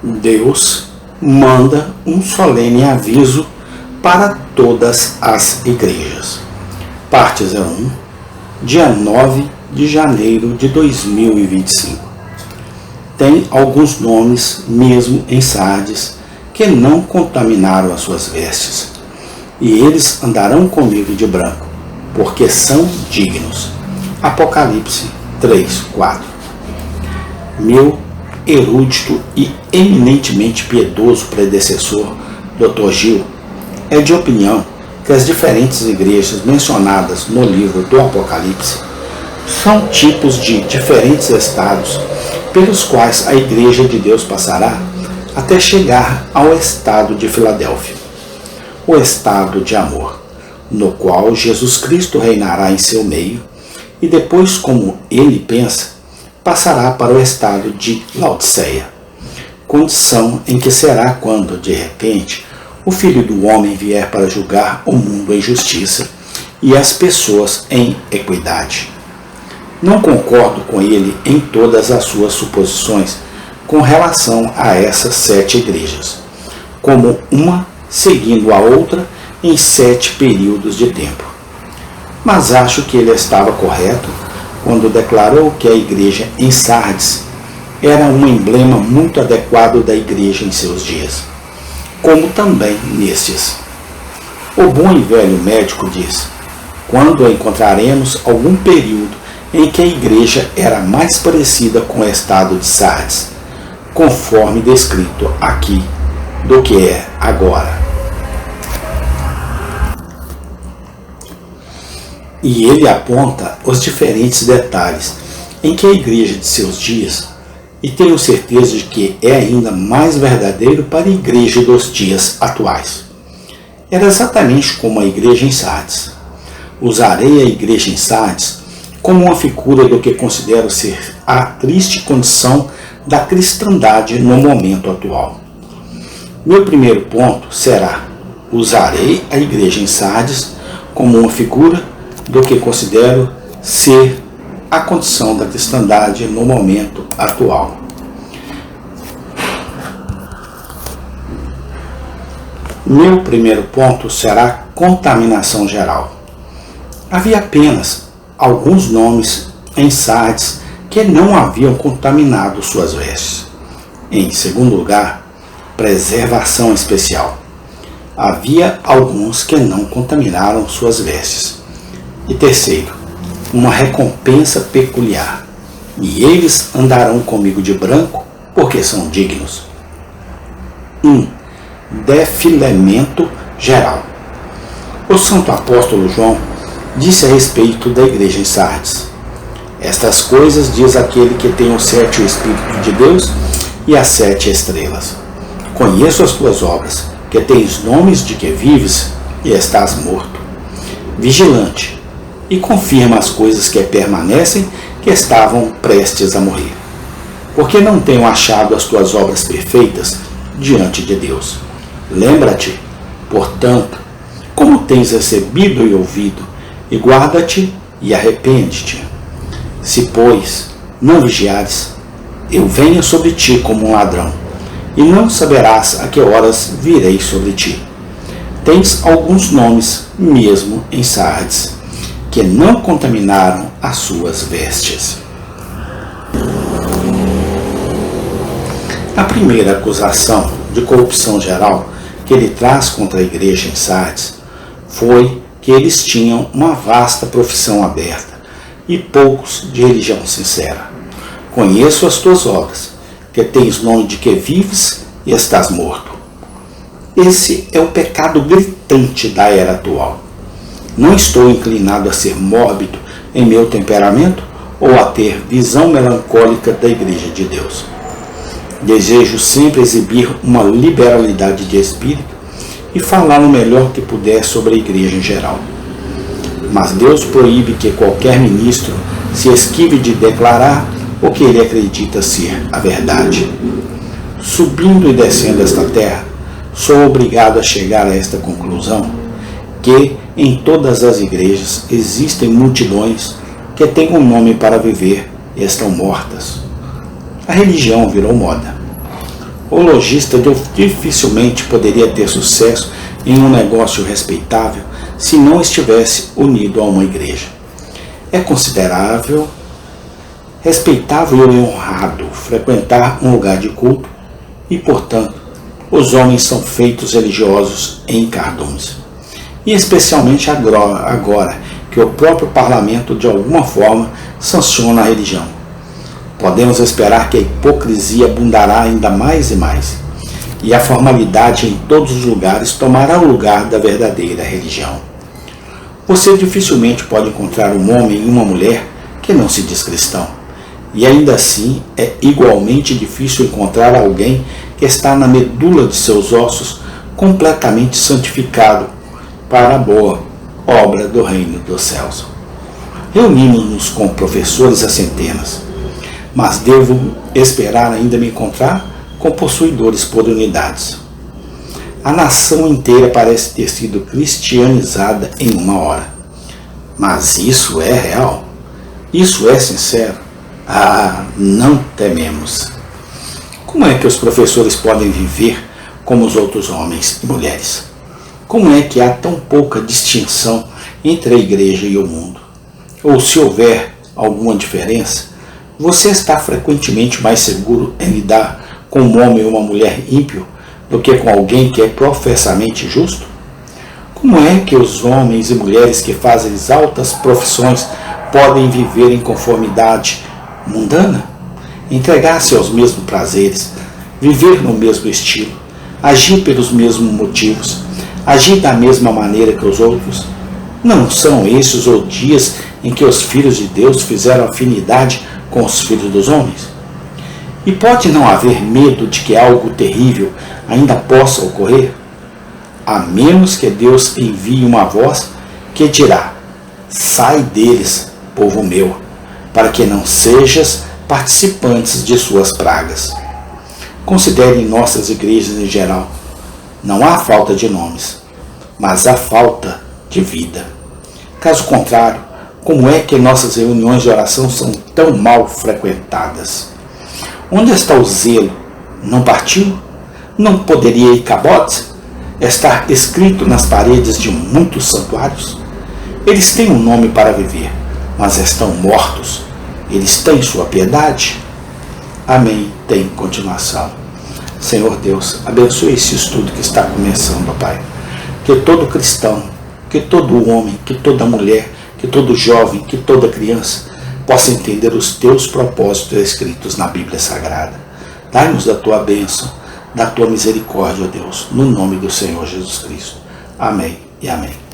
Deus manda um solene aviso para todas as igrejas. Parte 01, dia 9 de janeiro de 2025. Tem alguns nomes, mesmo em Sardes, que não contaminaram as suas vestes, e eles andarão comigo de branco, porque são dignos. Apocalipse 3:4. Meu erudito e eminentemente piedoso predecessor, Dr. Gil, é de opinião que as diferentes igrejas mencionadas no livro do Apocalipse são tipos de diferentes estados pelos quais a Igreja de Deus passará até chegar ao estado de Filadélfia, o estado de amor, no qual Jesus Cristo reinará em seu meio e depois, como ele pensa, passará para o estado de Laodiceia, condição em que será quando, de repente, o Filho do Homem vier para julgar o mundo em justiça e as pessoas em equidade. Não concordo com ele em todas as suas suposições com relação a essas 7 igrejas, como uma seguindo a outra em 7 períodos de tempo. Mas acho que ele estava correto quando declarou que a igreja em Sardes era um emblema muito adequado da igreja em seus dias, como também nestes. O bom e velho médico diz: quando encontraremos algum período em que a igreja era mais parecida com o estado de Sardes, conforme descrito aqui, do que é agora. E ele aponta os diferentes detalhes em que a igreja de seus dias, e tenho certeza de que é ainda mais verdadeiro para a igreja dos dias atuais. Era exatamente como a igreja em Sardes. Usarei a igreja em Sardes como uma figura do que considero ser a triste condição da cristandade no momento atual. Meu primeiro ponto será: usarei a igreja em Sardes como uma figura do que considero ser a condição da cristandade no momento atual. Meu primeiro ponto será contaminação geral. Havia apenas alguns nomes em Sardes que não haviam contaminado suas vestes. Em segundo lugar, preservação especial. Havia alguns que não contaminaram suas vestes. E terceiro, uma recompensa peculiar. E eles andarão comigo de branco, porque são dignos. 1. Defilemento geral. O santo apóstolo João disse a respeito da igreja em Sardes: estas coisas diz aquele que tem o 7 Espírito de Deus e as 7 estrelas. Conheço as tuas obras, que tens nomes de que vives e estás morto. Vigilante, e confirma as coisas que permanecem, que estavam prestes a morrer. Porque não tenho achado as tuas obras perfeitas diante de Deus. Lembra-te, portanto, como tens recebido e ouvido, e guarda-te e arrepende-te. Se, pois, não vigiares, eu venho sobre ti como um ladrão, e não saberás a que horas virei sobre ti. Tens alguns nomes, mesmo em Sardes, que não contaminaram as suas vestes. A primeira acusação de corrupção geral que ele traz contra a igreja em Sardes foi que eles tinham uma vasta profissão aberta e poucos de religião sincera. Conheço as tuas obras, que tens nome de que vives e estás morto. Esse é o pecado gritante da era atual. Não estou inclinado a ser mórbido em meu temperamento ou a ter visão melancólica da Igreja de Deus. Desejo sempre exibir uma liberalidade de espírito e falar o melhor que puder sobre a Igreja em geral. Mas Deus proíbe que qualquer ministro se esquive de declarar o que ele acredita ser a verdade. Subindo e descendo esta terra, sou obrigado a chegar a esta conclusão, que em todas as igrejas existem multidões que têm um nome para viver e estão mortas. A religião virou moda. O lojista dificilmente poderia ter sucesso em um negócio respeitável se não estivesse unido a uma igreja. É considerável, respeitável e honrado frequentar um lugar de culto e, portanto, os homens são feitos religiosos em cardumes. E especialmente agora que o próprio parlamento de alguma forma sanciona a religião. Podemos esperar que a hipocrisia abundará ainda mais e mais, e a formalidade em todos os lugares tomará o lugar da verdadeira religião. Você dificilmente pode encontrar um homem e uma mulher que não se diz cristão, e ainda assim é igualmente difícil encontrar alguém que está na medula de seus ossos completamente santificado para a boa obra do reino dos céus. Reunimos-nos com professores a centenas, mas devo esperar ainda me encontrar com possuidores por unidades. A nação inteira parece ter sido cristianizada em uma hora. Mas isso é real? Isso é sincero? Não tememos. Como é que os professores podem viver como os outros homens e mulheres? Como é que há tão pouca distinção entre a igreja e o mundo? Ou se houver alguma diferença, você está frequentemente mais seguro em lidar com um homem ou uma mulher ímpio do que com alguém que é professamente justo? Como é que os homens e mulheres que fazem altas profissões podem viver em conformidade mundana? Entregar-se aos mesmos prazeres, viver no mesmo estilo, agir pelos mesmos motivos, agir da mesma maneira que os outros? Não são esses os dias em que os filhos de Deus fizeram afinidade com os filhos dos homens? E pode não haver medo de que algo terrível ainda possa ocorrer? A menos que Deus envie uma voz que dirá: sai deles, povo meu, para que não sejas participantes de suas pragas. Considere nossas igrejas em geral. Não há falta de nomes, mas há falta de vida. Caso contrário, como é que nossas reuniões de oração são tão mal frequentadas? Onde está o zelo? Não partiu? Não poderia ir cabote? Estar escrito nas paredes de muitos santuários? Eles têm um nome para viver, mas estão mortos. Eles têm sua piedade? Amém. Tem continuação. Senhor Deus, abençoe esse estudo que está começando, ó Pai. Que todo cristão, que todo homem, que toda mulher, que todo jovem, que toda criança possa entender os teus propósitos escritos na Bíblia Sagrada. Dai-nos da tua bênção, da tua misericórdia, ó Deus, no nome do Senhor Jesus Cristo. Amém e amém.